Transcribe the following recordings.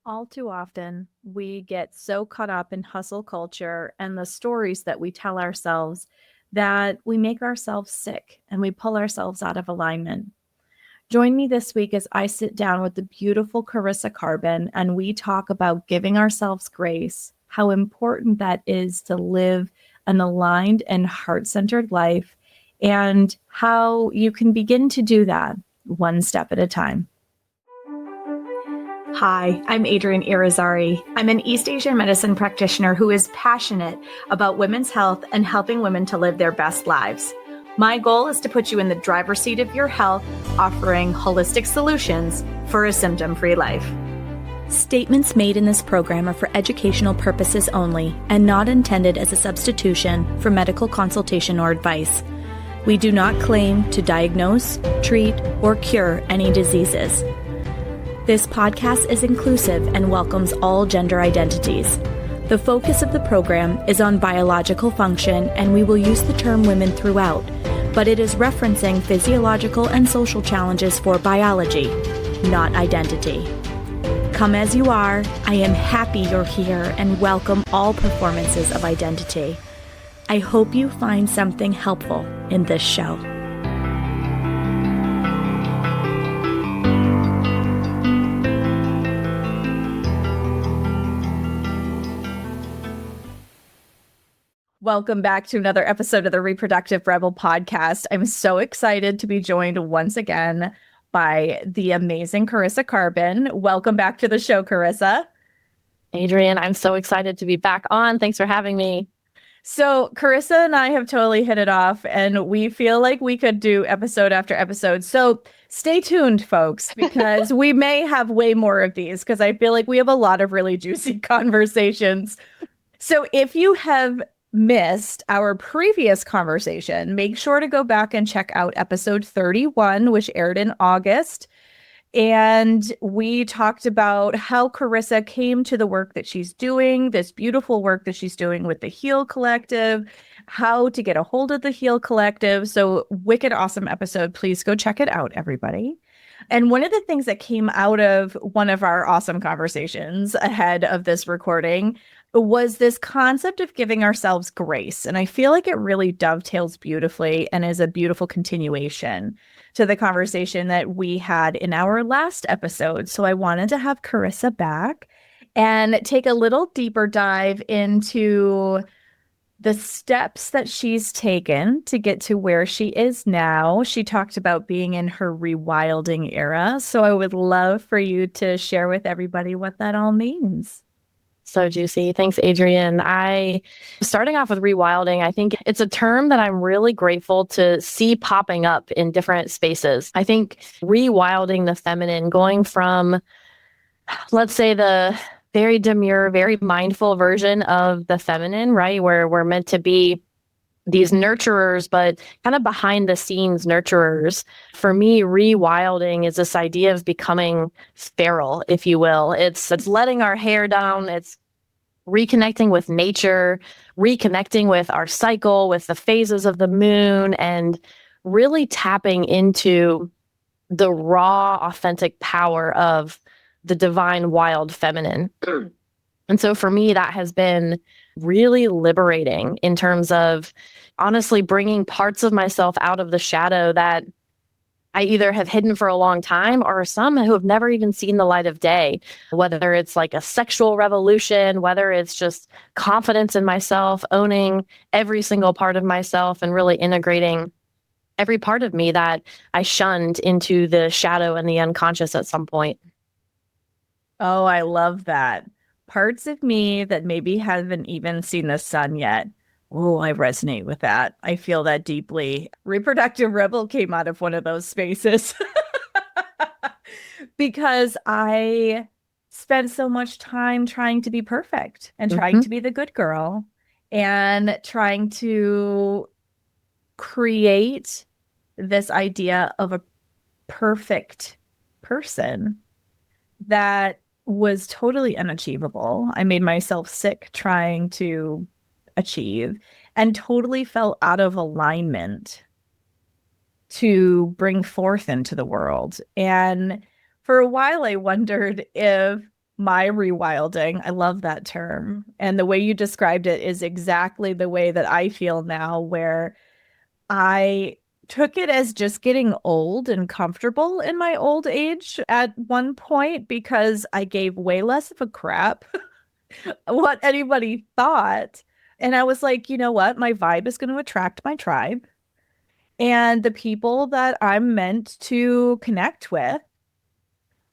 All too often, we get so caught up in hustle culture and the stories that we tell ourselves that we make ourselves sick and we pull ourselves out of alignment. Join me this week as I sit down with the beautiful Carissa Karban and we talk about giving ourselves grace, how important that is to live an aligned and heart centered life, and how you can begin to do that one step at a time. Hi, I'm Adrienne Irizarry. I'm an East Asian medicine practitioner who is passionate about women's health and helping women to live their best lives. My goal is to put you in the driver's seat of your health, offering holistic solutions for a symptom-free life. Statements made in this program are for educational purposes only and not intended as a substitution for medical consultation or advice. We do not claim to diagnose, treat, or cure any diseases. This podcast is inclusive and welcomes all gender identities. The focus of the program is on biological function, and we will use the term women throughout, but it is referencing physiological and social challenges for biology, not identity. Come as you are, I am happy you're here and welcome all performances of identity. I hope you find something helpful in this show. Welcome back to another episode of the Reproductive Rebel podcast. I'm so excited to be joined once again by the amazing Carissa Karban. Welcome back to the show, Carissa. Adrienne, I'm so excited to be back on. Thanks for having me. So Carissa and I have totally hit it off, and we feel like we could do episode after episode. So stay tuned, folks, because we may have way more of these, because I feel like we have a lot of really juicy conversations. So if you have missed our previous conversation, make sure to go back and check out episode 31, which aired in August. And we talked about how Carissa came to the work that she's doing, this beautiful work that she's doing with the Heal Collective, how to get a hold of the Heal Collective. So wicked awesome episode. Please go check it out, everybody. And one of the things that came out of one of our awesome conversations ahead of this recording was this concept of giving ourselves grace. And I feel like it really dovetails beautifully and is a beautiful continuation to the conversation that we had in our last episode. So I wanted to have Carissa back and take a little deeper dive into the steps that she's taken to get to where she is now. She talked about being in her rewilding era. So I would love for you to share with everybody what that all means. So juicy. Thanks, Adrienne. Starting off with rewilding, I think it's a term that I'm really grateful to see popping up in different spaces. I think rewilding the feminine, going from, let's say, the very demure, very mindful version of the feminine, right? Where we're meant to be these nurturers, but kind of behind the scenes nurturers. For me, rewilding is this idea of becoming feral, if you will. It's letting our hair down. It's reconnecting with nature, reconnecting with our cycle, with the phases of the moon, and really tapping into the raw, authentic power of the divine, wild feminine. And so for me, that has been really liberating in terms of honestly bringing parts of myself out of the shadow that I either have hidden for a long time or some who have never even seen the light of day, whether it's like a sexual revolution, whether it's just confidence in myself, owning every single part of myself and really integrating every part of me that I shunned into the shadow and the unconscious at some point. Oh, I love that. Parts of me that maybe haven't even seen the sun yet. Oh, I resonate with that. I feel that deeply. Reproductive Rebel came out of one of those spaces because I spent so much time trying to be perfect and trying to be the good girl and trying to create this idea of a perfect person that was totally unachievable. I made myself sick trying to achieve and totally fell out of alignment to bring forth into the world. And for a while, I wondered if My rewilding. I love that term. And the way you described it is exactly the way that I feel now, where I took it as just getting old and comfortable in my old age at one point because I gave way less of a crap what anybody thought. And I was like, you know what? My vibe is going to attract my tribe and the people that I'm meant to connect with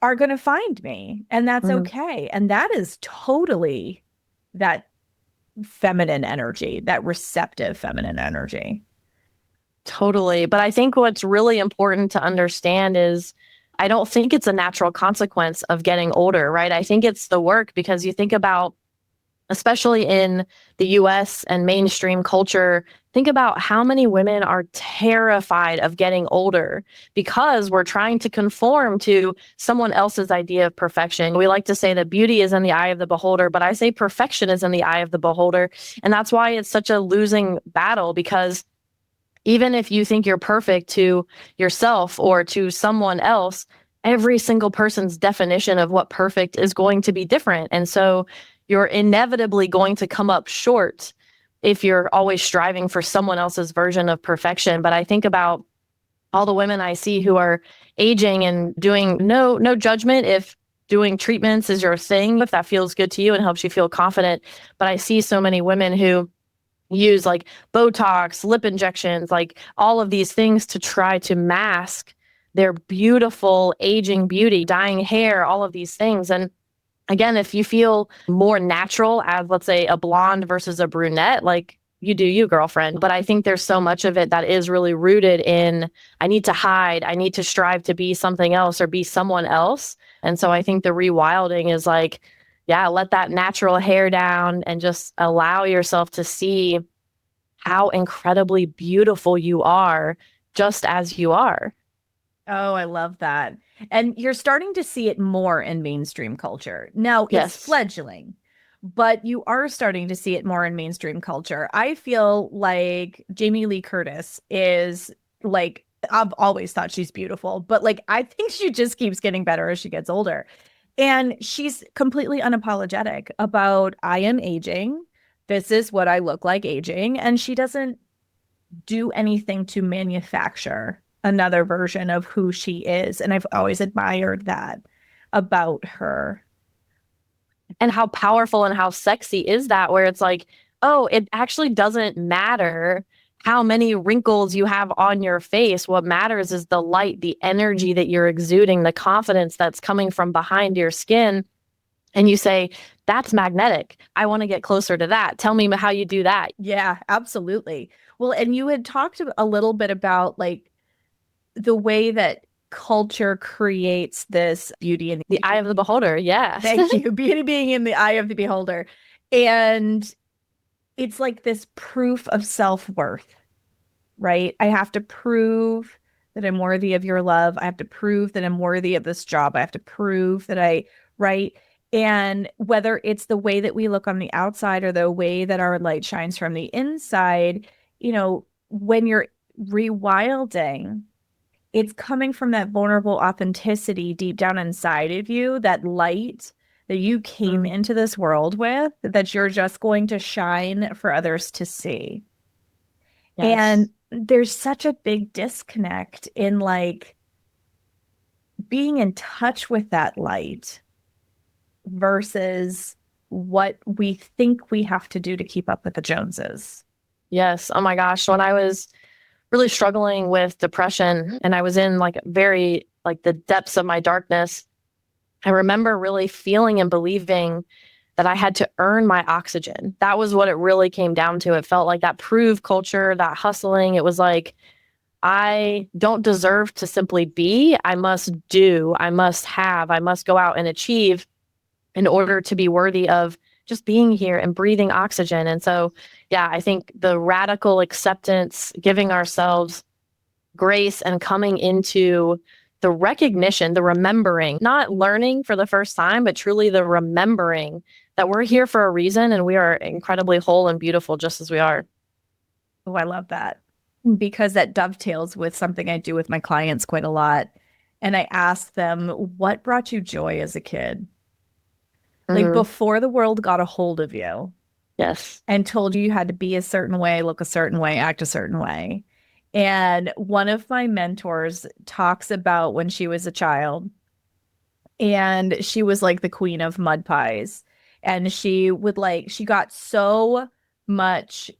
are going to find me. And that's Mm, okay. And that is totally that feminine energy, that receptive feminine energy. totally. But I think what's really important to understand is I don't think it's a natural consequence of getting older, right? I think it's the work because you think about, especially in the US and mainstream culture, think about how many women are terrified of getting older because we're trying to conform to someone else's idea of perfection. We like to say that beauty is in the eye of the beholder, but I say perfection is in the eye of the beholder. And that's why it's such a losing battle because even if you think you're perfect to yourself or to someone else, every single person's definition of what perfect is going to be different. And so you're inevitably going to come up short if you're always striving for someone else's version of perfection. But I think about all the women I see who are aging and doing no judgment if doing treatments is your thing, if that feels good to you and helps you feel confident. But I see so many women who use like Botox, lip injections, like all of these things to try to mask their beautiful aging beauty, dyeing hair, all of these things. And again, if you feel more natural as, let's say, a blonde versus a brunette, like you do you, girlfriend. But I think there's so much of it that is really rooted in I need to hide, I need to strive to be something else or be someone else. And so I think the rewilding is like, yeah, let that natural hair down and just allow yourself to see how incredibly beautiful you are just as you are. Oh, I love that. And you're starting to see it more in mainstream culture. Now, it's Yes. fledgling, but you are starting to see it more in mainstream culture. I feel like Jamie Lee Curtis is like, I've always thought she's beautiful, but like, I think she just keeps getting better as she gets older. And she's completely unapologetic about, I am aging. This is what I look like aging. And she doesn't do anything to manufacture another version of who she is. And I've always admired that about her. And how powerful and how sexy is that, where it's like, oh, it actually doesn't matter how many wrinkles you have on your face. What matters is the light, the energy that you're exuding, the confidence that's coming from behind your skin. And you say, that's magnetic. I want to get closer to that. Tell me how you do that. Yeah, absolutely. Well, and you had talked a little bit about like the way that culture creates this beauty and The eye of the beholder. Yes. thank you, beauty being in the eye of the beholder. And it's like this proof of self-worth, right? I have to prove that I'm worthy of your love. I have to prove that I'm worthy of this job. I have to prove that right? And whether it's the way that we look on the outside or the way that our light shines from the inside, when you're rewilding, it's coming from that vulnerable authenticity deep down inside of you, that light that you came Mm, into this world with, that you're just going to shine for others to see. And yes. there's such a big disconnect in like being in touch with that light versus what we think we have to do to keep up with the Joneses. Yes. Oh my gosh. When I was really struggling with depression and I was in like very like the depths of my darkness, I remember really feeling and believing that I had to earn my oxygen. That was what it really came down to. It felt like that prove culture, that hustling. It was like, I don't deserve to simply be. I must do, I must have, I must go out and achieve in order to be worthy of just being here and breathing oxygen. And so, yeah, I think the radical acceptance, giving ourselves grace and coming into the recognition, the remembering, not learning for the first time, but truly the remembering that we're here for a reason and we are incredibly whole and beautiful just as we are. Oh, I love that because that dovetails with something I do with my clients quite a lot. And I ask them, what brought you joy as a kid? Like Hmm. before the world got a hold of you Yes. and told you had to be a certain way, look a certain way, act a certain way. And one of my mentors talks about when she was a child and she was like the queen of mud pies. And she got so much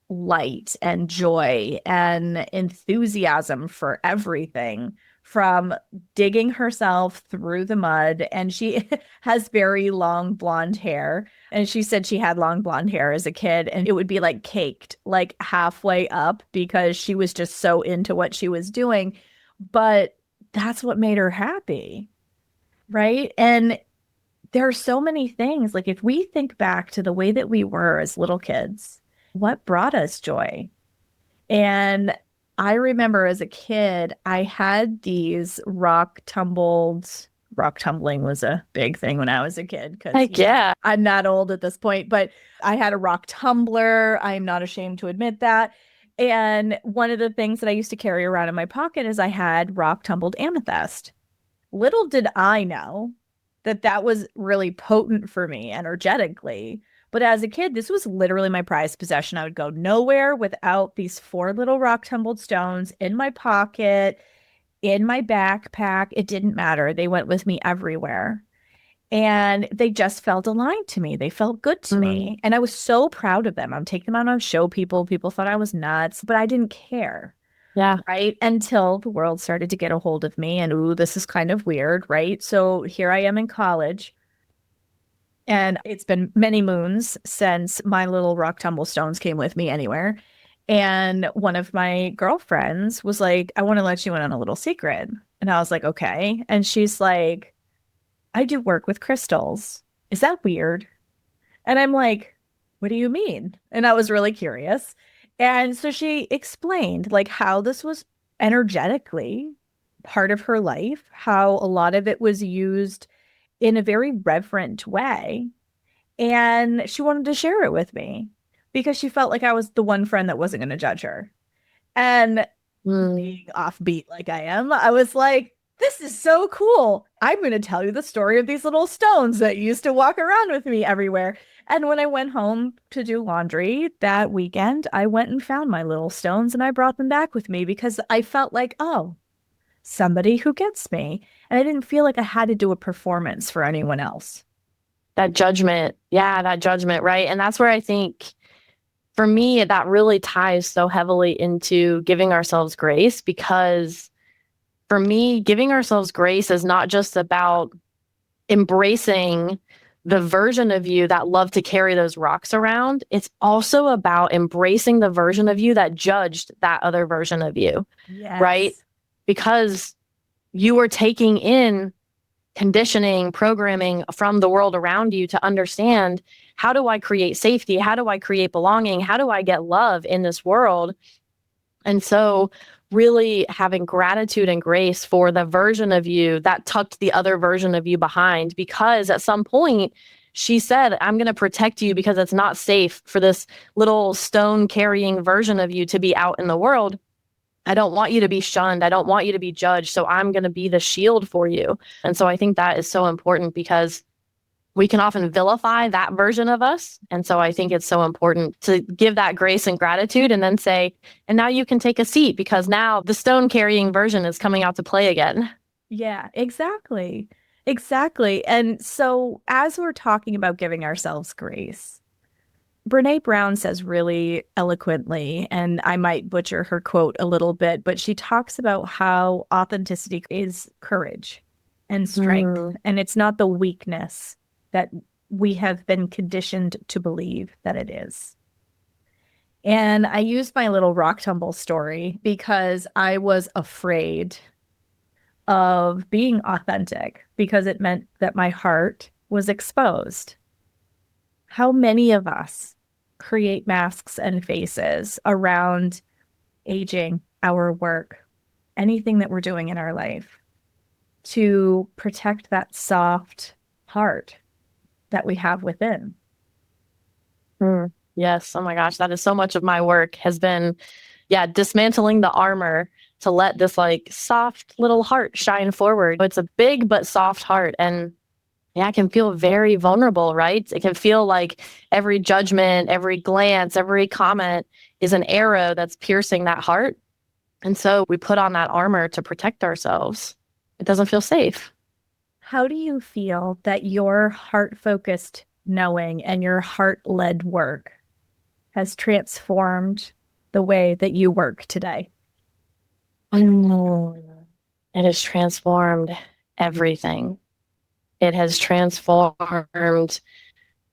light and joy and enthusiasm for everything from digging herself through the mud. And she has very long blonde hair. And she said she had long blonde hair as a kid and it would be like caked, like halfway up because she was just so into what she was doing. But that's what made her happy. Right. And there are so many things. Like if we think back to the way that we were as little kids, what brought us joy? And I remember as a kid, I had these rock tumbling was a big thing when I was a kid because, Heck yeah. I'm not old at this point, but I had a rock tumbler. I'm not ashamed to admit that. And one of the things that I used to carry around in my pocket is I had rock tumbled amethyst. Little did I know that that was really potent for me energetically. But as a kid, this was literally my prized possession. I would go nowhere without these four little rock tumbled stones in my pocket, in my backpack. It didn't matter. They went with me everywhere. And they just felt aligned to me. They felt good to Mm, me. And I was so proud of them. I'm taking them out on show people. People thought I was nuts, but I didn't care. yeah. Right until the world started to get a hold of me and ooh, this is kind of weird, right? So here I am in college and it's been many moons since my little rock tumble stones came with me anywhere. And one of my girlfriends was like, I want to let you in on a little secret. And I was like, okay. And she's like, I do work with crystals. Is that weird? And I'm like, what do you mean? And I was really curious. And so she explained like how this was energetically part of her life, how a lot of it was used in a very reverent way. And she wanted to share it with me because she felt like I was the one friend that wasn't going to judge her. And Mm, being offbeat like I am, I was like, this is so cool. I'm going to tell you the story of these little stones that used to walk around with me everywhere. And when I went home to do laundry that weekend, I went and found my little stones and I brought them back with me because I felt like, oh, somebody who gets me. And I didn't feel like I had to do a performance for anyone else. that judgment. Yeah, that judgment, right? And that's where I think for me, that really ties so heavily into giving ourselves grace because for me, giving ourselves grace is not just about embracing the version of you that loved to carry those rocks around. It's also about embracing the version of you that judged that other version of you, right? Yes. Because you were taking in conditioning, programming from the world around you to understand how do I create safety? How do I create belonging? How do I get love in this world? And so, really having gratitude and grace for the version of you that tucked the other version of you behind, because at some point, she said, I'm going to protect you because it's not safe for this little stone carrying version of you to be out in the world. I don't want you to be shunned. I don't want you to be judged. So I'm going to be the shield for you. And so I think that is so important because we can often vilify that version of us. And so I think it's so important to give that grace and gratitude and then say, and now you can take a seat because now the stone carrying version is coming out to play again. Yeah, exactly. Exactly. And so, as we're talking about giving ourselves grace, Brene Brown says really eloquently, and I might butcher her quote a little bit, but she talks about how authenticity is courage and strength, Mm, and it's not the weakness that we have been conditioned to believe that it is. And I used my little rock tumble story because I was afraid of being authentic because it meant that my heart was exposed. How many of us create masks and faces around aging, our work, anything that we're doing in our life to protect that soft heart that we have within? mm. Yes. Oh my gosh. That is so much of my work has been, yeah, dismantling the armor to let this like soft little heart shine forward. It's a big but soft heart. And Yeah, it can feel very vulnerable, right? It can feel like every judgment, every glance, every comment is an arrow that's piercing that heart. And so we put on that armor to protect ourselves. It doesn't feel safe. How do you feel that your heart-focused knowing and your heart-led work has transformed the way that you work today? Mm. It has transformed everything. It has transformed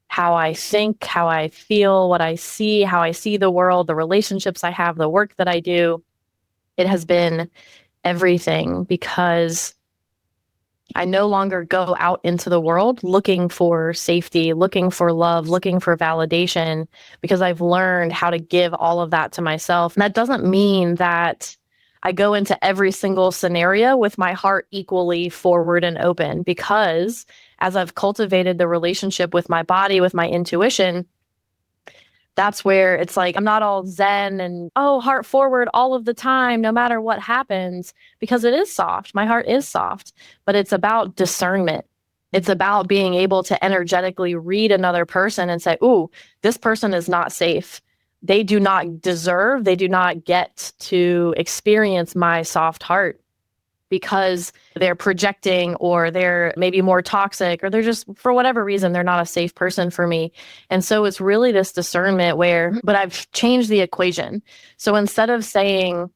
how I think, how I feel, what I see, how I see the world, the relationships I have, the work that I do. It has been everything because I no longer go out into the world looking for safety, looking for love, looking for validation, because I've learned how to give all of that to myself. And that doesn't mean that I go into every single scenario with my heart equally forward and open, because as I've cultivated the relationship with my body, with my intuition, that's where it's like I'm not all zen and, oh, heart forward all of the time, no matter what happens, because it is soft. My heart is soft, but it's about discernment. It's about being able to energetically read another person and say, ooh, this person is not safe. They do not deserve, they do not get to experience my soft heart, because they're projecting, or they're maybe more toxic, or they're just, for whatever reason, they're not a safe person for me. And so it's really this discernment but I've changed the equation. So instead of saying,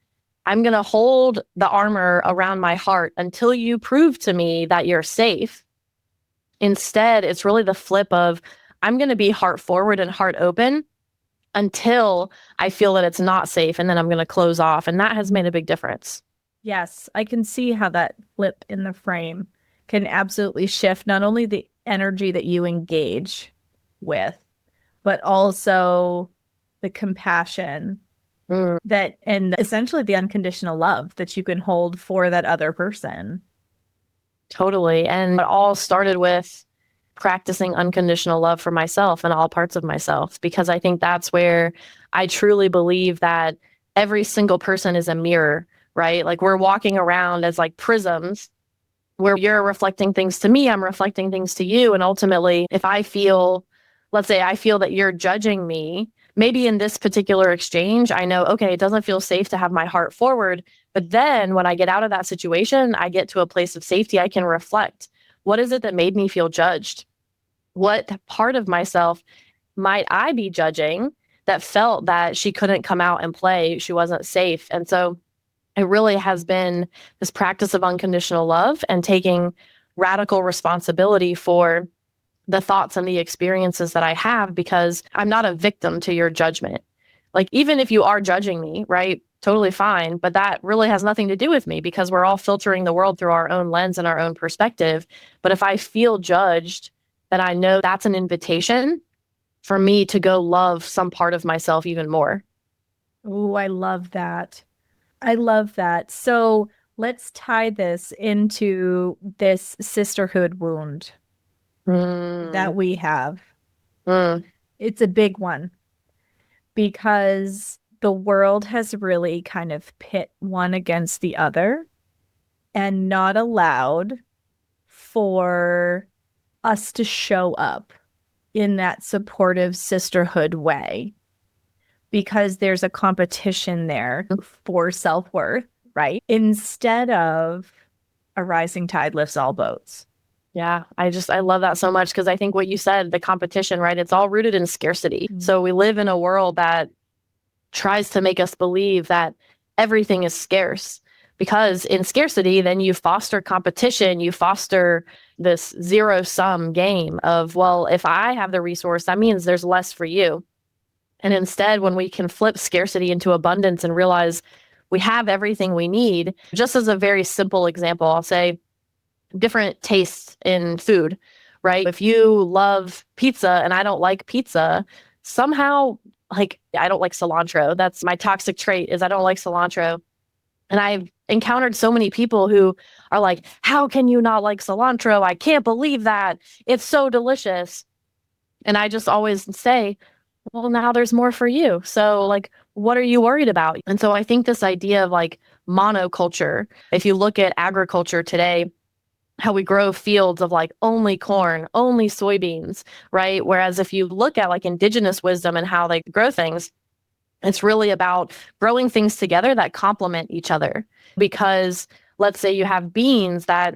I'm going to hold the armor around my heart until you prove to me that you're safe, instead, it's really the flip of, I'm going to be heart forward and heart open until I feel that it's not safe. And then I'm going to close off. And that has made a big difference. Yes, I can see how that flip in the frame can absolutely shift not only the energy that you engage with, but also the compassion that, and essentially the unconditional love that you can hold for that other person. Totally. And it all started with practicing unconditional love for myself and all parts of myself, because I think that's where I truly believe that every single person is a mirror, right? Like we're walking around as like prisms, where you're reflecting things to me, I'm reflecting things to you. And ultimately, if I feel, let's say I feel that you're judging me, maybe in this particular exchange, I know, okay, it doesn't feel safe to have my heart forward. But then when I get out of that situation, I get to a place of safety. I can reflect. What is it that made me feel judged? What part of myself might I be judging that felt that she couldn't come out and play? She wasn't safe. And so it really has been this practice of unconditional love and taking radical responsibility for the thoughts and the experiences that I have, because I'm not a victim to your judgment. Like, even if you are judging me, right? Totally fine. But that really has nothing to do with me, because we're all filtering the world through our own lens and our own perspective. But if I feel judged, then I know that's an invitation for me to go love some part of myself even more. Oh, I love that. I love that. So let's tie this into this sisterhood wound that we have. Mm. It's a big one because the world has really kind of pit one against the other and not allowed for us to show up in that supportive sisterhood way, because there's a competition there for self-worth, right? Instead of a rising tide lifts all boats. Yeah, I love that so much, because I think what you said, the competition, right? It's all rooted in scarcity. So we live in a world that tries to make us believe that everything is scarce, because in scarcity, then you foster competition, you foster this zero sum game of, well, if I have the resource, that means there's less for you. And instead, when we can flip scarcity into abundance and realize we have everything we need, just as a very simple example, I'll say different tastes in food, right? If you love pizza and I don't like pizza, somehow, like, I don't like cilantro. That's my toxic trait, is I don't like cilantro. And I've encountered so many people who are like, how can you not like cilantro? I can't believe that. It's so delicious. And I just always say, well, now there's more for you. So, like, what are you worried about? And so I think this idea of like monoculture, if you look at agriculture today, how we grow fields of like only corn, only soybeans, right? Whereas if you look at like indigenous wisdom and how they grow things, it's really about growing things together that complement each other. Because let's say you have beans that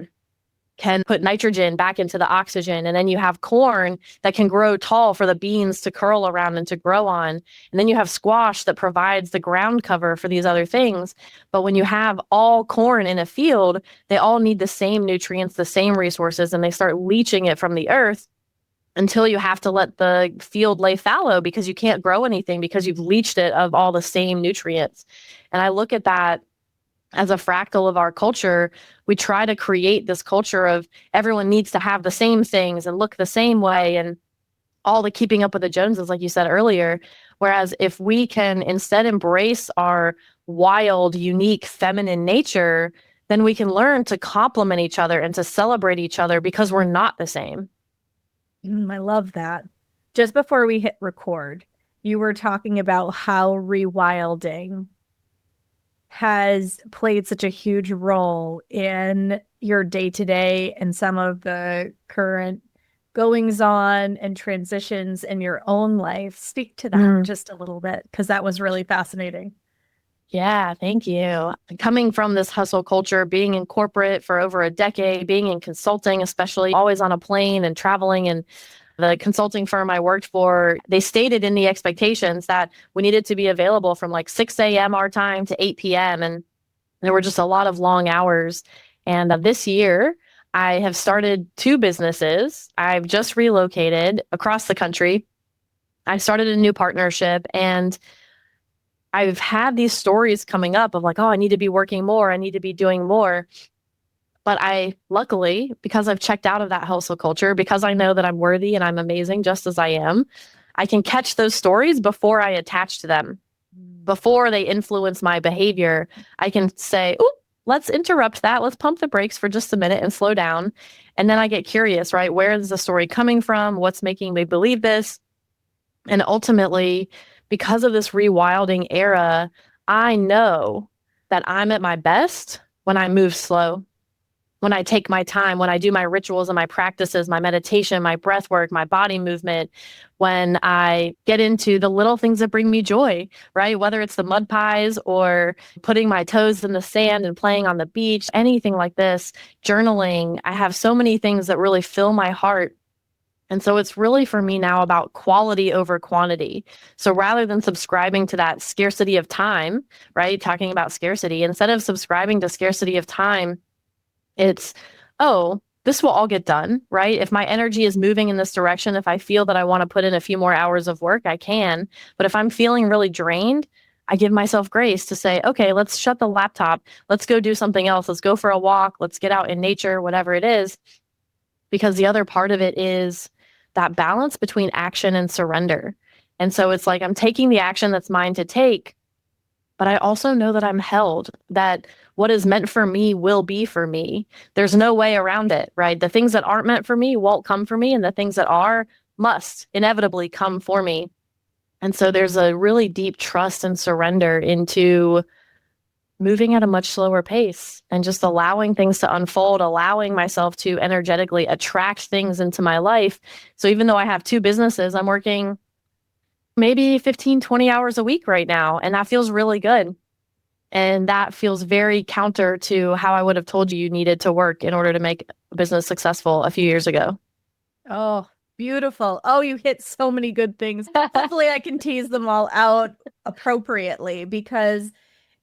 can put nitrogen back into the oxygen. And then you have corn that can grow tall for the beans to curl around and to grow on. And then you have squash that provides the ground cover for these other things. But when you have all corn in a field, they all need the same nutrients, the same resources, and they start leaching it from the earth until you have to let the field lay fallow because you can't grow anything because you've leached it of all the same nutrients. And I look at that as a fractal of our culture. We try to create this culture of everyone needs to have the same things and look the same way and all the keeping up with the Joneses, like you said earlier. Whereas if we can instead embrace our wild, unique, feminine nature, then we can learn to complement each other and to celebrate each other because we're not the same. I love that. Just before we hit record, you were talking about how rewilding has played such a huge role in your day to day and some of the current goings on and transitions in your own life. Speak to that just a little bit, because that was really fascinating. Yeah, thank you. Coming from this hustle culture, being in corporate for over a decade, being in consulting, especially always on a plane and traveling, and the consulting firm I worked for, they stated in the expectations that we needed to be available from like 6 a.m. our time to 8 p.m. And there were just a lot of long hours. And this year, I have started two businesses. I've just relocated across the country. I started a new partnership, and I've had these stories coming up of like, oh, I need to be working more. I need to be doing more. But I, luckily, because I've checked out of that hustle culture, because I know that I'm worthy and I'm amazing just as I am, I can catch those stories before I attach to them, before they influence my behavior. I can say, oh, let's interrupt that. Let's pump the brakes for just a minute and slow down. And then I get curious, right? Where is the story coming from? What's making me believe this? And ultimately, because of this rewilding era, I know that I'm at my best when I move slow, when I take my time, when I do my rituals and my practices, my meditation, my breath work, my body movement, when I get into the little things that bring me joy, right? Whether it's the mud pies or putting my toes in the sand and playing on the beach, anything like this, journaling. I have so many things that really fill my heart. And so it's really for me now about quality over quantity. So rather than subscribing to that scarcity of time, right? Talking about scarcity, instead of subscribing to scarcity of time, it's, oh, this will all get done, right? If my energy is moving in this direction, if I feel that I want to put in a few more hours of work, I can. But if I'm feeling really drained, I give myself grace to say, okay, let's shut the laptop. Let's go do something else. Let's go for a walk. Let's get out in nature, whatever it is. Because the other part of it is that balance between action and surrender. And so it's like I'm taking the action that's mine to take, but I also know that I'm held, that what is meant for me will be for me. There's no way around it, right? The things that aren't meant for me won't come for me, and the things that are must inevitably come for me. And so there's a really deep trust and surrender into moving at a much slower pace and just allowing things to unfold, allowing myself to energetically attract things into my life. So even though I have two businesses, I'm working maybe 15, 20 hours a week right now, and that feels really good. And that feels very counter to how I would have told you needed to work in order to make a business successful a few years ago. Oh, beautiful. Oh, you hit so many good things. Hopefully, I can tease them all out appropriately, because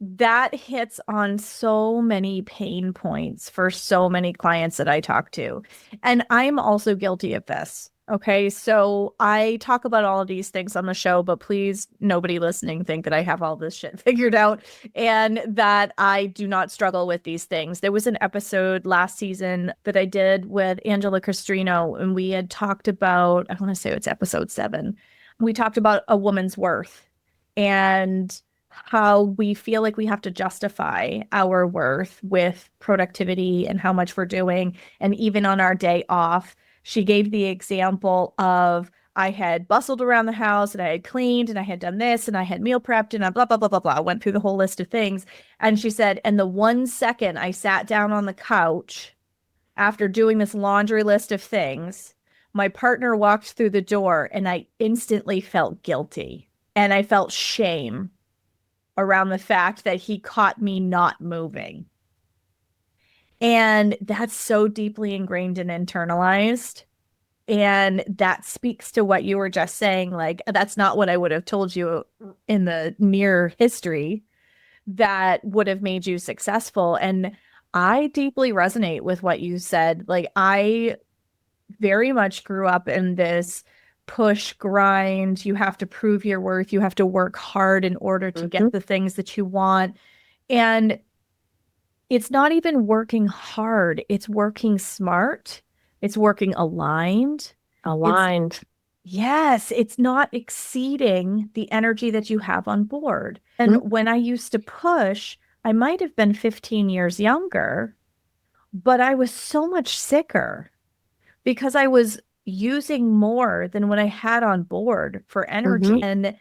that hits on so many pain points for so many clients that I talk to. And I'm also guilty of this. Okay, so I talk about all of these things on the show, but please, nobody listening think that I have all this shit figured out and that I do not struggle with these things. There was an episode last season that I did with Angela Castrino, and we had talked about, I want to say it's episode 7. We talked about a woman's worth and how we feel like we have to justify our worth with productivity and how much we're doing. And even on our day off, she gave the example of I had bustled around the house and I had cleaned and I had done this and I had meal prepped and I blah, blah, blah, blah, blah. Went through the whole list of things. And she said, and the 1 second I sat down on the couch After doing this laundry list of things, my partner walked through the door and I instantly felt guilty. And I felt shame around the fact that he caught me not moving. And that's so deeply ingrained and internalized. And that speaks to what you were just saying. Like, that's not what I would have told you in the near history that would have made you successful. And I deeply resonate with what you said. Like, I very much grew up in this push grind. You have to prove your worth. You have to work hard in order to get the things that you want. And it's not even working hard, it's working smart, it's working aligned. Yes, it's not exceeding the energy that you have on board. And when I used to push, I might have been 15 years younger, but I was so much sicker because I was using more than what I had on board for energy. And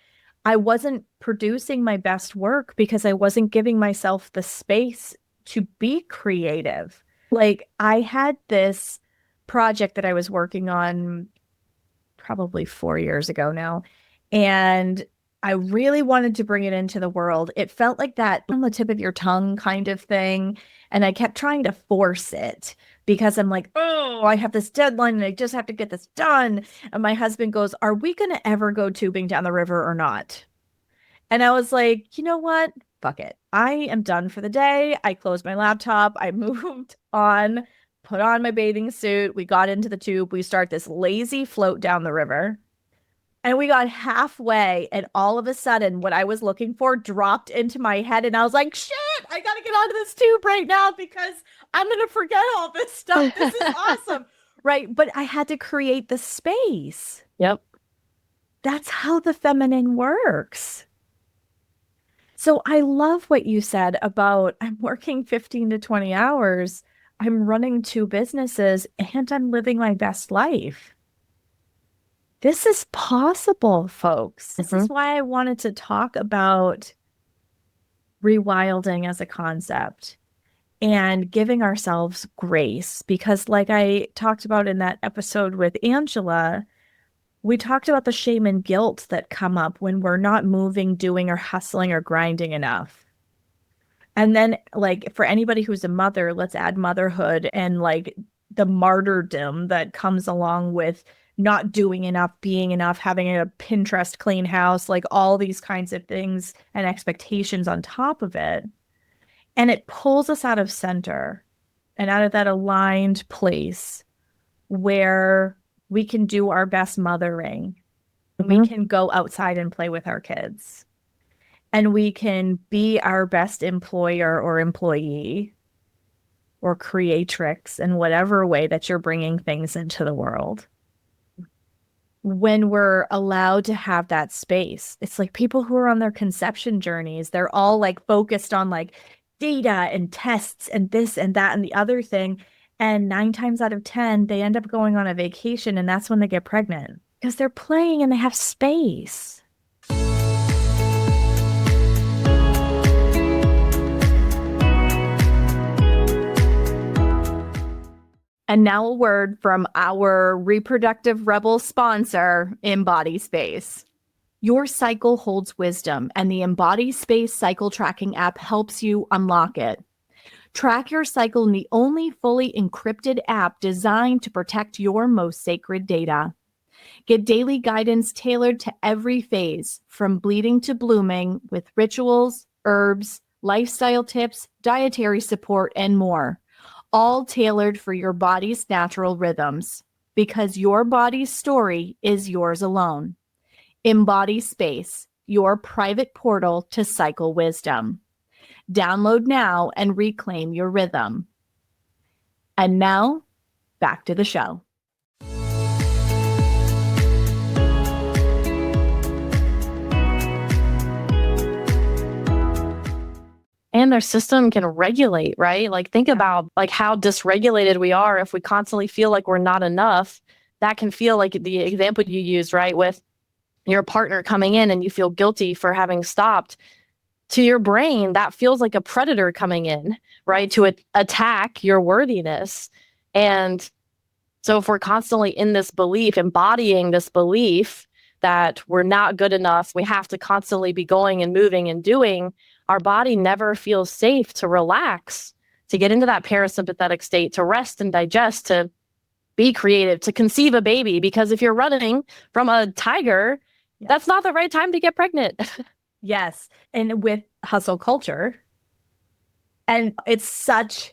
I wasn't producing my best work because I wasn't giving myself the space to be creative. Like, I had this project that I was working on probably 4 years ago now, and I really wanted to bring it into the world. It felt like that on the tip of your tongue kind of thing. And I kept trying to force it because I'm like, oh, I have this deadline and I just have to get this done. And my husband goes, are we going to ever go tubing down the river or not? And I was like, you know what? Fuck it. I am done for the day. I closed my laptop. I moved on, put on my bathing suit. We got into the tube. We start this lazy float down the river. And we got halfway, and all of a sudden, what I was looking for dropped into my head. And I was like, shit, I got to get onto this tube right now because I'm going to forget all this stuff. This is awesome. Right. But I had to create the space. Yep. That's how the feminine works. So I love what you said about I'm working 15 to 20 hours. I'm running 2 businesses and I'm living my best life. This is possible, folks. This is why I wanted to talk about rewilding as a concept and giving ourselves grace. Because, like I talked about in that episode with Angela, we talked about the shame and guilt that come up when we're not moving, doing, or hustling or grinding enough. And then, like, for anybody who's a mother, let's add motherhood and like the martyrdom that comes along with not doing enough, being enough, having a Pinterest clean house, like all these kinds of things and expectations on top of it. And it pulls us out of center and out of that aligned place where we can do our best mothering. We can go outside and play with our kids. And we can be our best employer or employee or creatrix in whatever way that you're bringing things into the world. When we're allowed to have that space, it's like people who are on their conception journeys, they're all like focused on like data and tests and this and that and the other thing. And 9 times out of 10, they end up going on a vacation, and that's when they get pregnant because they're playing and they have space. And now a word from our Reproductive Rebel sponsor, Embody Space. Your cycle holds wisdom, and the Embody Space cycle tracking app helps you unlock it. Track your cycle in the only fully encrypted app designed to protect your most sacred data. Get daily guidance tailored to every phase, from bleeding to blooming, with rituals, herbs, lifestyle tips, dietary support, and more. All tailored for your body's natural rhythms, because your body's story is yours alone. Embody Space, your private portal to cycle wisdom. Download now and reclaim your rhythm. And now, back to the show. And their system can regulate, right? Like, think about like how dysregulated we are if we constantly feel like we're not enough. That can feel like the example you used, right? With your partner coming in and you feel guilty for having stopped. To your brain, that feels like a predator coming in, right? To attack your worthiness. And so if we're constantly in this belief, embodying this belief that we're not good enough, we have to constantly be going and moving and doing, our body never feels safe to relax, to get into that parasympathetic state, to rest and digest, to be creative, to conceive a baby. Because if you're running from a tiger, that's not the right time to get pregnant. Yes. And with hustle culture, and it's such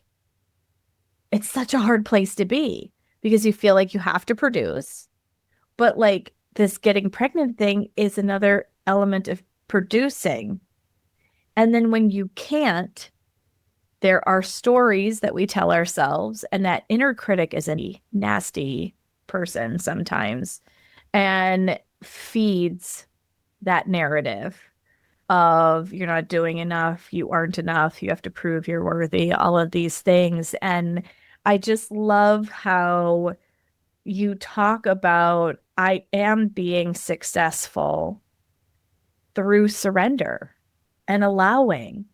a hard place to be because you feel like you have to produce. But like this getting pregnant thing is another element of producing. And then when you can't, there are stories that we tell ourselves, and that inner critic is a nasty person sometimes and feeds that narrative of you're not doing enough, you aren't enough, you have to prove you're worthy, all of these things. And I just love how you talk about I am being successful through surrender and allowing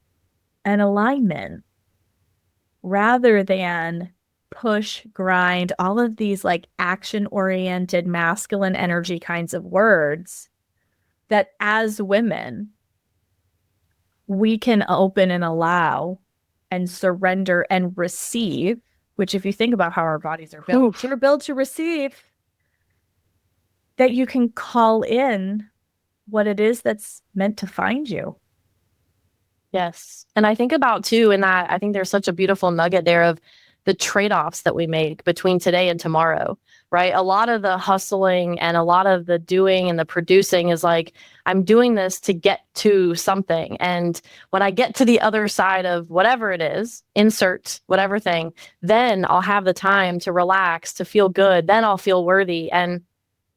and alignment rather than push, grind, all of these like action oriented masculine energy kinds of words that as women we can open and allow and surrender and receive, which if you think about how our bodies are built, they're built to receive, that you can call in what it is that's meant to find you. Yes. And I think about too, in that I think there's such a beautiful nugget there of the trade-offs that we make between today and tomorrow, right? A lot of the hustling and a lot of the doing and the producing is like, I'm doing this to get to something. And when I get to the other side of whatever it is, insert whatever thing, then I'll have the time to relax, to feel good. Then I'll feel worthy. And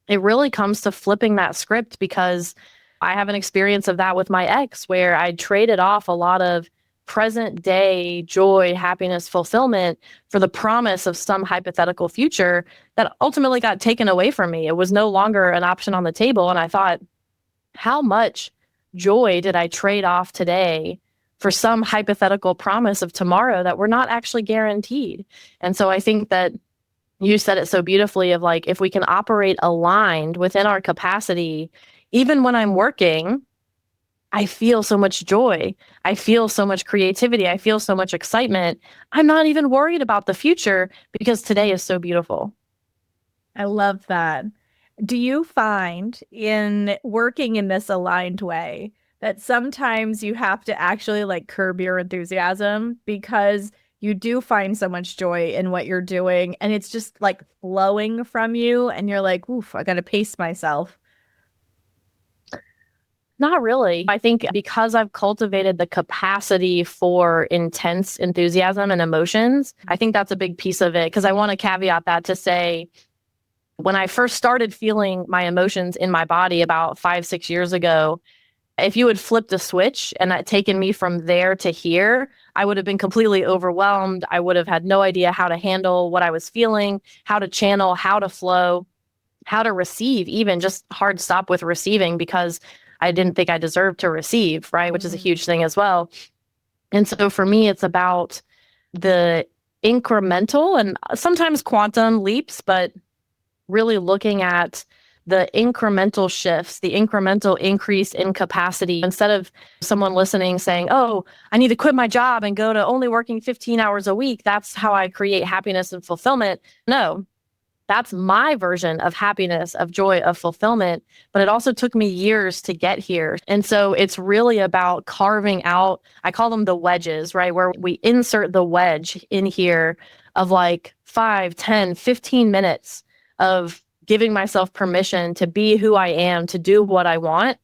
it really comes to flipping that script, because I have an experience of that with my ex where I traded off a lot of present day joy, happiness, fulfillment for the promise of some hypothetical future that ultimately got taken away from me. It was no longer an option on the table. And I thought, how much joy did I trade off today for some hypothetical promise of tomorrow that we're not actually guaranteed? And so I think that you said it so beautifully of like, if we can operate aligned within our capacity, even when I'm working, I feel so much joy. I feel so much creativity. I feel so much excitement. I'm not even worried about the future because today is so beautiful. I love that. Do you find in working in this aligned way that sometimes you have to actually like curb your enthusiasm because you do find so much joy in what you're doing and it's just like flowing from you and you're like, oof, I gotta pace myself. Not really. I think because I've cultivated the capacity for intense enthusiasm and emotions, I think that's a big piece of it. Because I want to caveat that to say, when I first started feeling my emotions in my body about 5, 6 years ago, if you had flipped a switch and that taken me from there to here, I would have been completely overwhelmed. I would have had no idea how to handle what I was feeling, how to channel, how to flow, how to receive, even just hard stop with receiving because I didn't think I deserved to receive, right? Which is a huge thing as well. And so for me, it's about the incremental and sometimes quantum leaps, but really looking at the incremental shifts, the incremental increase in capacity. Instead of someone listening saying, oh, I need to quit my job and go to only working 15 hours a week. That's how I create happiness and fulfillment. No, that's my version of happiness, of joy, of fulfillment. But it also took me years to get here. And so it's really about carving out, I call them the wedges, right? Where we insert the wedge in here of like 5, 10, 15 minutes of giving myself permission to be who I am, to do what I want.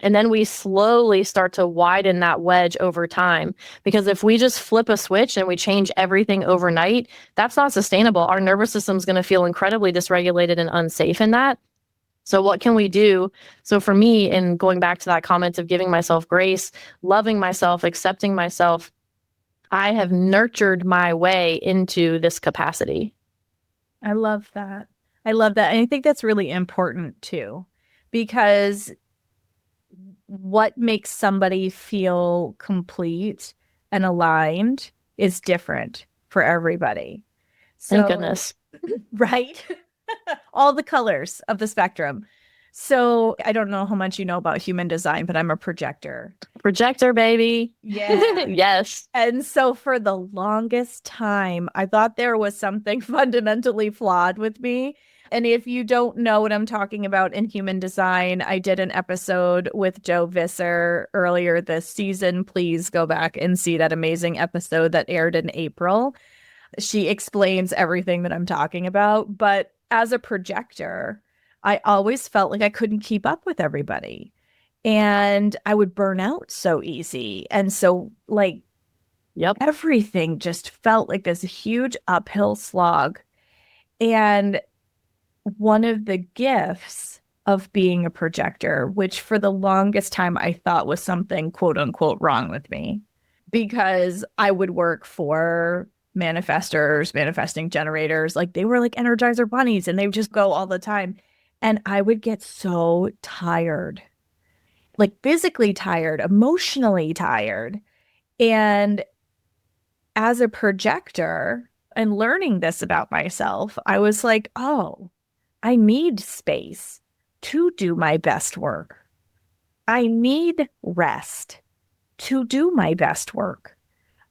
And then we slowly start to widen that wedge over time. Because if we just flip a switch and we change everything overnight, that's not sustainable. Our nervous system is going to feel incredibly dysregulated and unsafe in that. So what can we do? So for me, in going back to that comment of giving myself grace, loving myself, accepting myself, I have nurtured my way into this capacity. I love that. I love that. And I think that's really important too, because what makes somebody feel complete and aligned is different for everybody. Thank So, goodness. right? All the colors of the spectrum. So, I don't know how much you know about human design, but I'm a projector. Projector, baby. Yeah. Yes. And so for the longest time, I thought there was something fundamentally flawed with me. And if you don't know what I'm talking about in human design, I did an episode with Joe Visser earlier this season. Please go back and see that amazing episode that aired in April. She explains everything that I'm talking about. But as a projector, I always felt like I couldn't keep up with everybody. And I would burn out so easy. And so, like, Yep. everything just felt like this huge uphill slog. And one of the gifts of being a projector, which for the longest time I thought was something quote unquote wrong with me, because I would work for manifestors, manifesting generators, like they were like Energizer bunnies and they would just go all the time. And I would get so tired, like physically tired, emotionally tired. And as a projector and learning this about myself, I was like, oh, I need space to do my best work. I need rest to do my best work.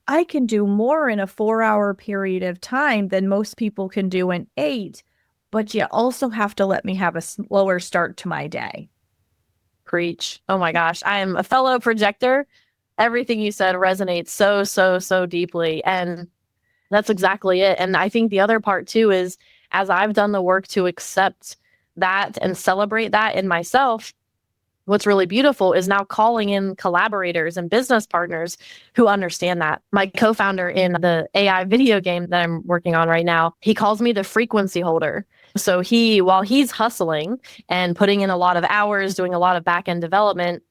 I can do more in a 4 hour period of time than most people can do in eight, but you also have to let me have a slower start to my day. Preach. Oh my gosh. I am a fellow projector. Everything you said resonates so, so, so deeply. And that's exactly it. And I think the other part too is as I've done the work to accept that and celebrate that in myself, what's really beautiful is now calling in collaborators and business partners who understand that. My co-founder in the AI video game that I'm working on right now, he calls me the frequency holder. So while he's hustling and putting in a lot of hours, doing a lot of back-end development,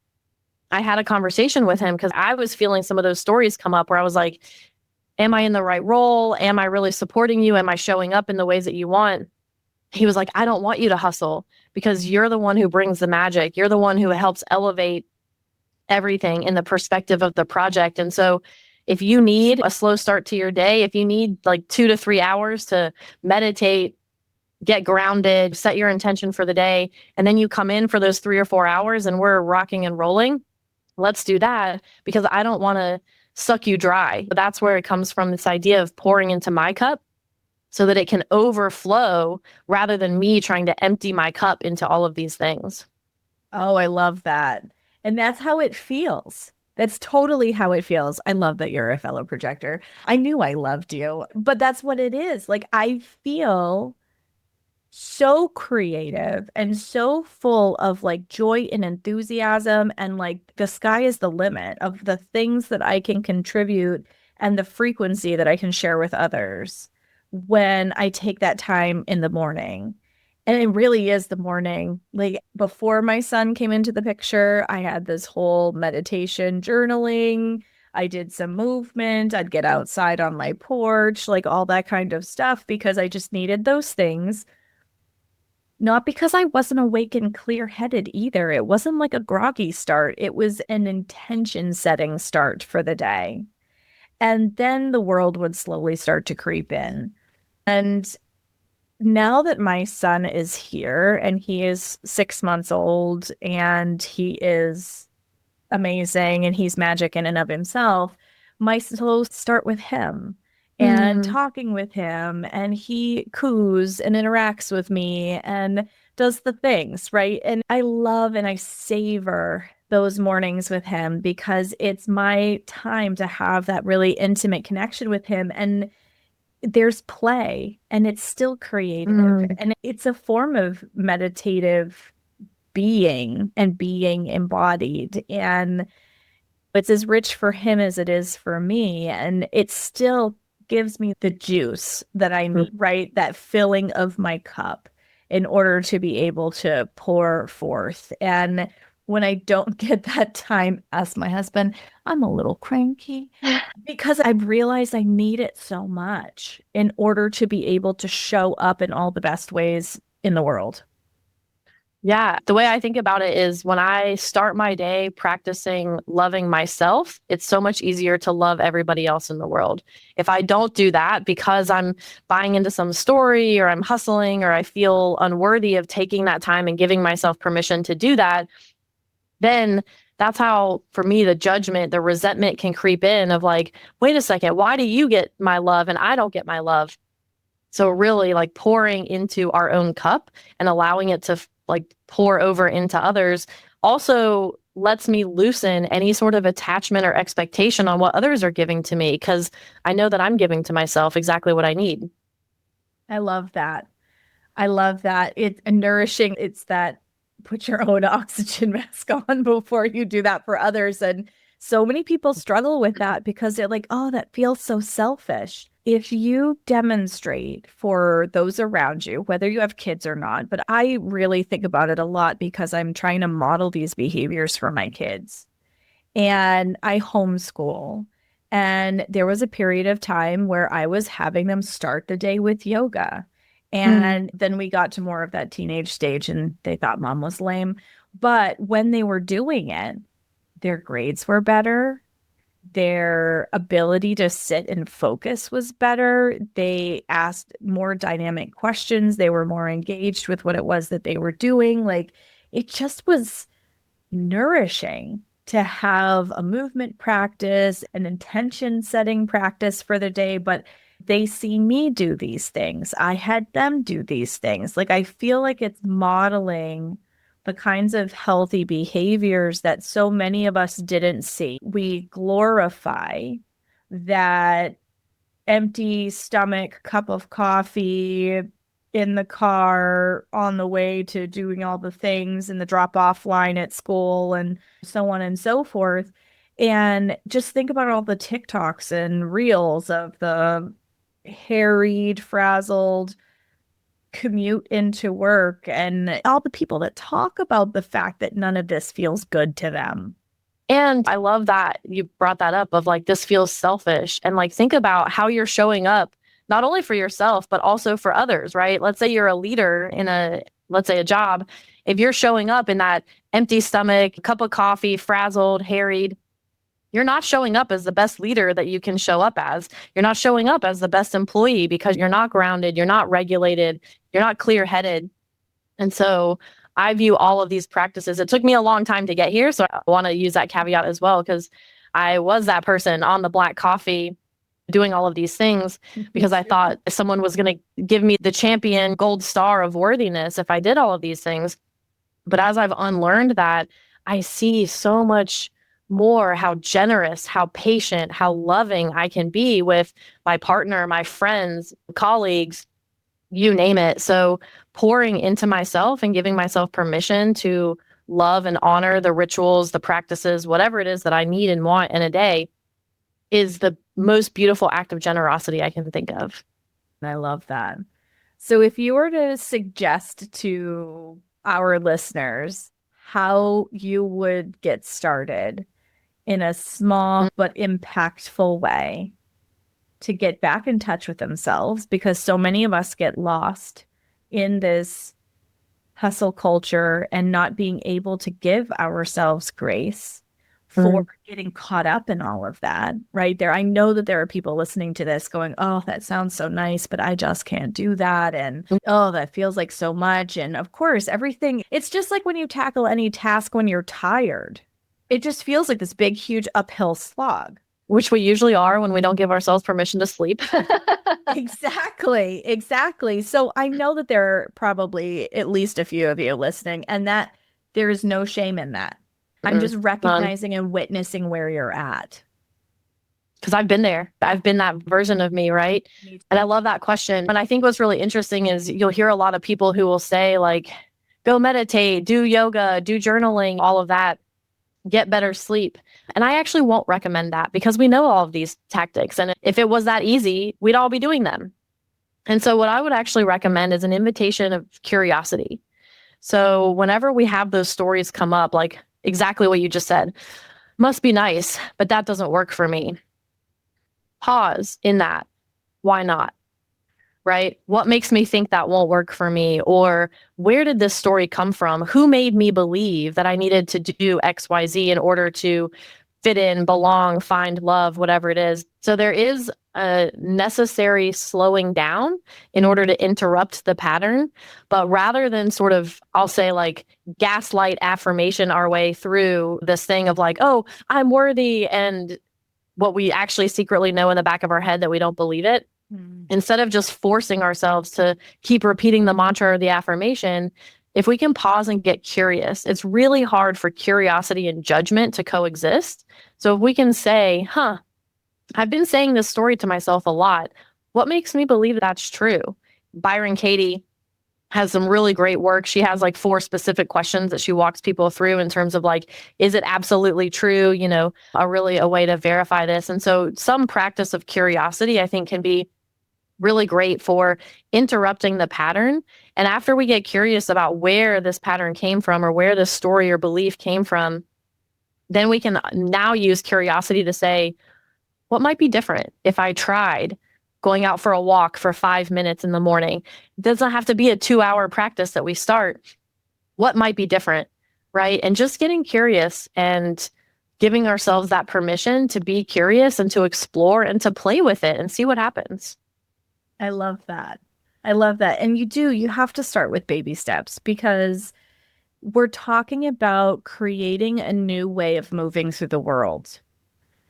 I had a conversation with him because I was feeling some of those stories come up where I was like, am I in the right role? Am I really supporting you? Am I showing up in the ways that you want? He was like, I don't want you to hustle because you're the one who brings the magic. You're the one who helps elevate everything in the perspective of the project. And so if you need a slow start to your day, if you need like 2 to 3 hours to meditate, get grounded, set your intention for the day, and then you come in for those 3 or 4 hours and we're rocking and rolling, let's do that because I don't want to suck you dry. But that's where it comes from, this idea of pouring into my cup so that it can overflow rather than me trying to empty my cup into all of these things. Oh, I love that. And that's how it feels. That's totally how it feels. I love that you're a fellow projector. I knew I loved you, but that's what it is. Like, I feel so creative and so full of like joy and enthusiasm, and like the sky is the limit of the things that I can contribute and the frequency that I can share with others when I take that time in the morning. And it really is the morning. Like before my son came into the picture, I had this whole meditation journaling. I did some movement. I'd get outside on my porch, like all that kind of stuff, because I just needed those things. Not because I wasn't awake and clear-headed either. It wasn't like a groggy start. It was an intention setting start for the day. And then the world would slowly start to creep in. And now that my son is here and he is 6 months old and he is amazing and he's magic in and of himself, my slows start with him and Mm. talking with him, and he coos and interacts with me and does the things, right? And I love and I savor those mornings with him because it's my time to have that really intimate connection with him. And there's play and it's still creative, and it's a form of meditative being and being embodied. And it's as rich for him as it is for me. And it still gives me the juice that I need, right? That filling of my cup in order to be able to pour forth. And when I don't get that time, ask my husband, I'm a little cranky because I've realized I need it so much in order to be able to show up in all the best ways in the world. Yeah, the way I think about it is when I start my day practicing loving myself, it's so much easier to love everybody else in the world. If I don't do that because I'm buying into some story or I'm hustling or I feel unworthy of taking that time and giving myself permission to do that, then that's how, for me, the judgment, the resentment can creep in of like, wait a second, why do you get my love and I don't get my love? So really like pouring into our own cup and allowing it to like pour over into others also lets me loosen any sort of attachment or expectation on what others are giving to me because I know that I'm giving to myself exactly what I need. I love that. I love that. It's nourishing. It's that put your own oxygen mask on before you do that for others. And so many people struggle with that because they're like, oh, that feels so selfish. If you demonstrate for those around you, whether you have kids or not, but I really think about it a lot because I'm trying to model these behaviors for my kids. And I homeschool. And there was a period of time where I was having them start the day with yoga. Mm. And then we got to more of that teenage stage and they thought mom was lame. But when they were doing it, their grades were better. Their ability to sit and focus was better. They asked more dynamic questions. They were more engaged with what it was that they were doing. Like it just was nourishing to have a movement practice, an intention setting practice for the day, but they see me do these things. I had them do these things. Like I feel like it's modeling the kinds of healthy behaviors that so many of us didn't see. We glorify that empty stomach cup of coffee in the car on the way to doing all the things in the drop off line at school and so on and so forth. And just think about all the TikToks and reels of the harried, frazzled commute into work and all the people that talk about the fact that none of this feels good to them. And I love that you brought that up of like, this feels selfish. And like, think about how you're showing up, not only for yourself, but also for others, right? Let's say you're a leader in let's say a job. If you're showing up in that empty stomach, cup of coffee, frazzled, harried, you're not showing up as the best leader that you can show up as. You're not showing up as the best employee because you're not grounded, you're not regulated, you're not clear headed. And so I view all of these practices. It took me a long time to get here. So I want to use that caveat as well, because I was that person on the black coffee doing all of these things because I thought someone was going to give me the champion gold star of worthiness if I did all of these things. But as I've unlearned that, I see so much more how generous, how patient, how loving I can be with my partner, my friends, colleagues, you name it. So pouring into myself and giving myself permission to love and honor the rituals, the practices, whatever it is that I need and want in a day is the most beautiful act of generosity I can think of. I love that. So, if you were to suggest to our listeners how you would get started in a small but impactful way to get back in touch with themselves, because so many of us get lost in this hustle culture and not being able to give ourselves grace for getting caught up in all of that, right there. I know that there are people listening to this going, oh, that sounds so nice, but I just can't do that. And oh, that feels like so much. And of course, everything, it's just like when you tackle any task when you're tired, it just feels like this big, huge uphill slog. Which we usually are when we don't give ourselves permission to sleep. Exactly, exactly. So I know that there are probably at least a few of you listening, and that there is no shame in that. I'm just None. recognizing and witnessing where you're at. Because I've been there. I've been that version of me, right? And I love that question. And I think what's really interesting is you'll hear a lot of people who will say, like, go meditate, do yoga, do journaling, all of that, get better sleep. And I actually won't recommend that because we know all of these tactics. And if it was that easy, we'd all be doing them. And so, what I would actually recommend is an invitation of curiosity. So, whenever we have those stories come up, like exactly what you just said, must be nice, but that doesn't work for me. Pause in that. Why not? right? What makes me think that won't work for me? Or where did this story come from? Who made me believe that I needed to do XYZ in order to fit in, belong, find love, whatever it is? So there is a necessary slowing down in order to interrupt the pattern. But rather than sort of, I'll say like gaslight affirmation our way through this thing of like, oh, I'm worthy, and what we actually secretly know in the back of our head that we don't believe it, instead of just forcing ourselves to keep repeating the mantra or the affirmation, if we can pause and get curious, it's really hard for curiosity and judgment to coexist. So if we can say, I've been saying this story to myself a lot. What makes me believe that's true? Byron Katie has some really great work. She has like 4 specific questions that she walks people through in terms of like, is it absolutely true? You know, a way to verify this. And so some practice of curiosity, I think, can be really great for interrupting the pattern. And after we get curious about where this pattern came from or where this story or belief came from, then we can now use curiosity to say, what might be different if I tried going out for a walk for 5 minutes in the morning? It doesn't have to be a 2-hour practice that we start. What might be different, right? And just getting curious and giving ourselves that permission to be curious and to explore and to play with it and see what happens. I love that. I love that. And you have to start with baby steps, because we're talking about creating a new way of moving through the world.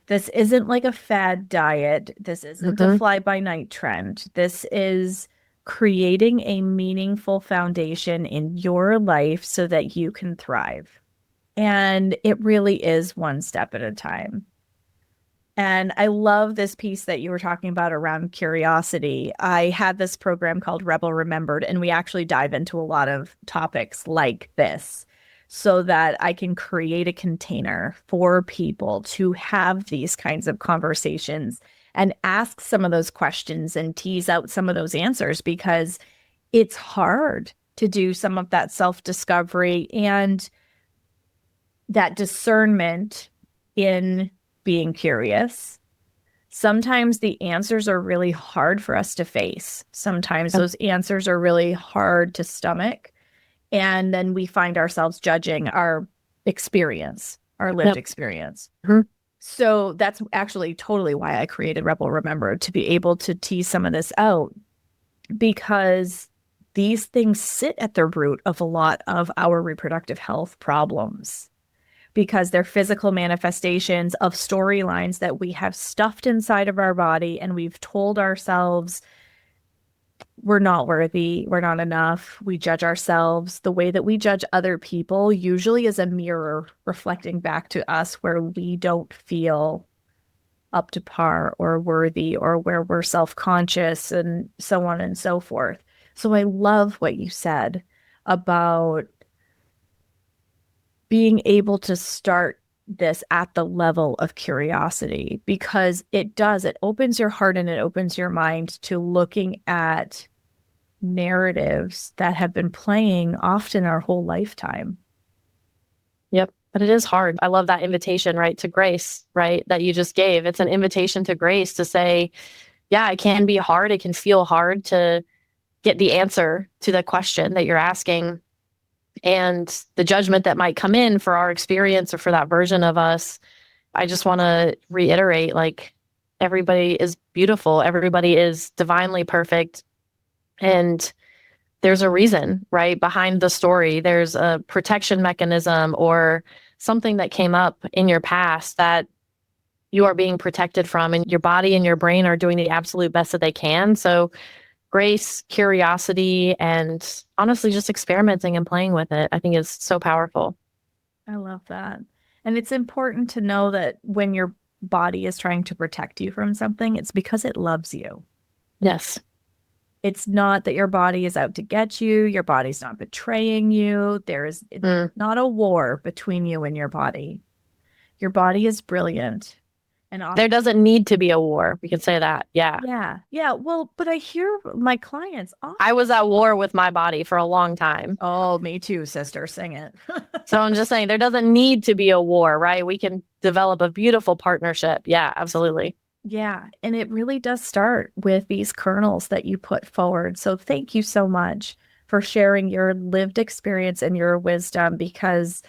This isn't like a fad diet. This isn't a fly by night trend. This is creating a meaningful foundation in your life so that you can thrive. And it really is one step at a time. And I love this piece that you were talking about around curiosity. I had this program called Rebel Remembered, and we actually dive into a lot of topics like this so that I can create a container for people to have these kinds of conversations and ask some of those questions and tease out some of those answers, because it's hard to do some of that self-discovery and that discernment in being curious. Sometimes the answers are really hard for us to face. Sometimes those answers are really hard to stomach. And then we find ourselves judging our experience, our lived experience. So that's actually totally why I created Rebel Remember, to be able to tease some of this out, because these things sit at the root of a lot of our reproductive health problems, because they're physical manifestations of storylines that we have stuffed inside of our body, and we've told ourselves we're not worthy, we're not enough, we judge ourselves. The way that we judge other people usually is a mirror reflecting back to us where we don't feel up to par or worthy, or where we're self-conscious, and so on and so forth. So I love what you said about being able to start this at the level of curiosity, because it opens your heart and it opens your mind to looking at narratives that have been playing often our whole lifetime. Yep. But it is hard. I love that invitation, right, to grace, right, that you just gave. It's an invitation to grace to say, yeah, it can be hard. It can feel hard to get the answer to the question that you're asking. And the judgment that might come in for our experience or for that version of us. I just want to reiterate, like, everybody is beautiful. Everybody is divinely perfect. And there's a reason, right, behind the story. There's a protection mechanism or something that came up in your past that you are being protected from, and your body and your brain are doing the absolute best that they can. So grace, curiosity, and honestly, just experimenting and playing with it, I think is so powerful. I love that. And it's important to know that when your body is trying to protect you from something, it's because it loves you. Yes. It's not that your body is out to get you. Your body's not betraying you. It's not a war between you and your body. Your body is brilliant. And there doesn't need to be a war. We can say that. Yeah. Yeah. Yeah. Well, but I hear my clients. I was at war with my body for a long time. Oh, me too, sister. Sing it. So I'm just saying there doesn't need to be a war, right? We can develop a beautiful partnership. Yeah, absolutely. Yeah, and it really does start with these kernels that you put forward. So thank you so much for sharing your lived experience and your wisdom, because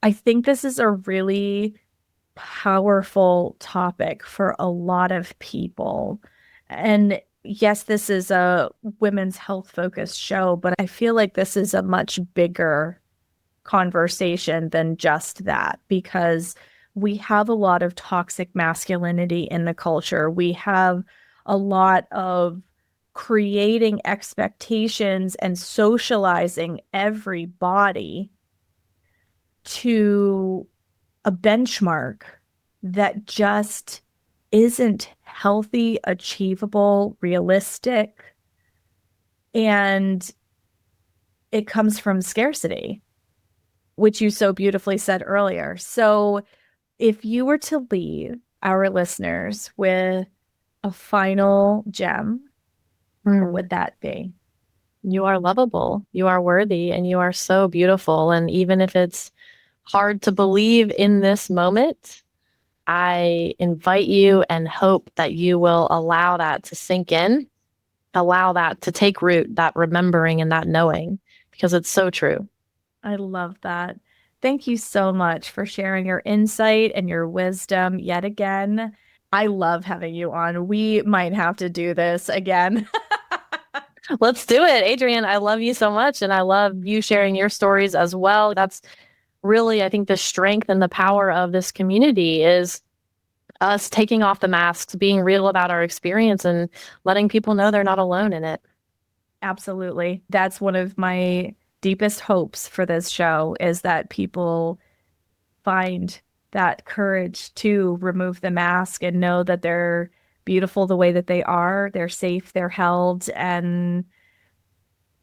I think this is a really powerful topic for a lot of people. And yes, this is a women's health focused show, but I feel like this is a much bigger conversation than just that, because we have a lot of toxic masculinity in the culture. We have a lot of creating expectations and socializing everybody to a benchmark that just isn't healthy, achievable, realistic, and it comes from scarcity, which you so beautifully said earlier. So, if you were to leave our listeners with a final gem, what Mm. would that be? You are lovable, you are worthy, and you are so beautiful. And even if it's hard to believe in this moment, I invite you and hope that you will allow that to sink in, allow that to take root, that remembering and that knowing, because it's so true. I love that. Thank you so much for sharing your insight and your wisdom yet again. I love having you on. We might have to do this again. Let's do it. Adrienne, I love you so much. And I love you sharing your stories as well. That's really, I think, the strength and the power of this community is us taking off the masks, being real about our experience, and letting people know they're not alone in it. Absolutely. That's one of my deepest hopes for this show, is that people find that courage to remove the mask and know that they're beautiful the way that they are, they're safe, they're held, and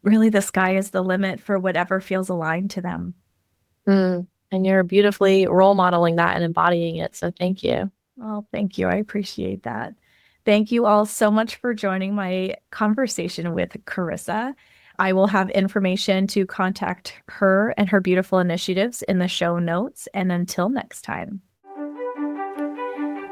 really the sky is the limit for whatever feels aligned to them. Mm. And you're beautifully role modeling that and embodying it. So thank you. Well, thank you. I appreciate that. Thank you all so much for joining my conversation with Carissa. I will have information to contact her and her beautiful initiatives in the show notes. And until next time.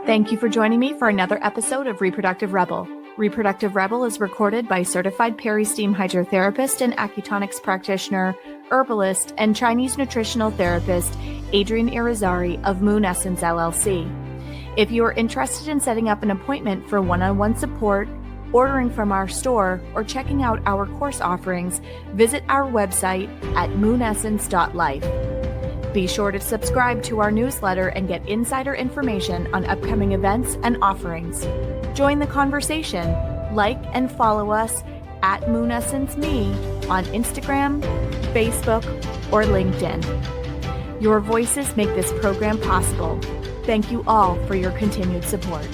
Thank you for joining me for another episode of Reproductive Rebel. Reproductive Rebel is recorded by certified peri-steam hydrotherapist and acutonics practitioner, herbalist, and Chinese nutritional therapist Adrienne Irizarry of Moon Essence LLC. If you are interested in setting up an appointment for one-on-one support, ordering from our store, or checking out our course offerings, visit our website at moonessence.life. Be sure to subscribe to our newsletter and get insider information on upcoming events and offerings. Join the conversation. Like and follow us at Moon Essence Me on Instagram, Facebook, or LinkedIn. Your voices make this program possible. Thank you all for your continued support.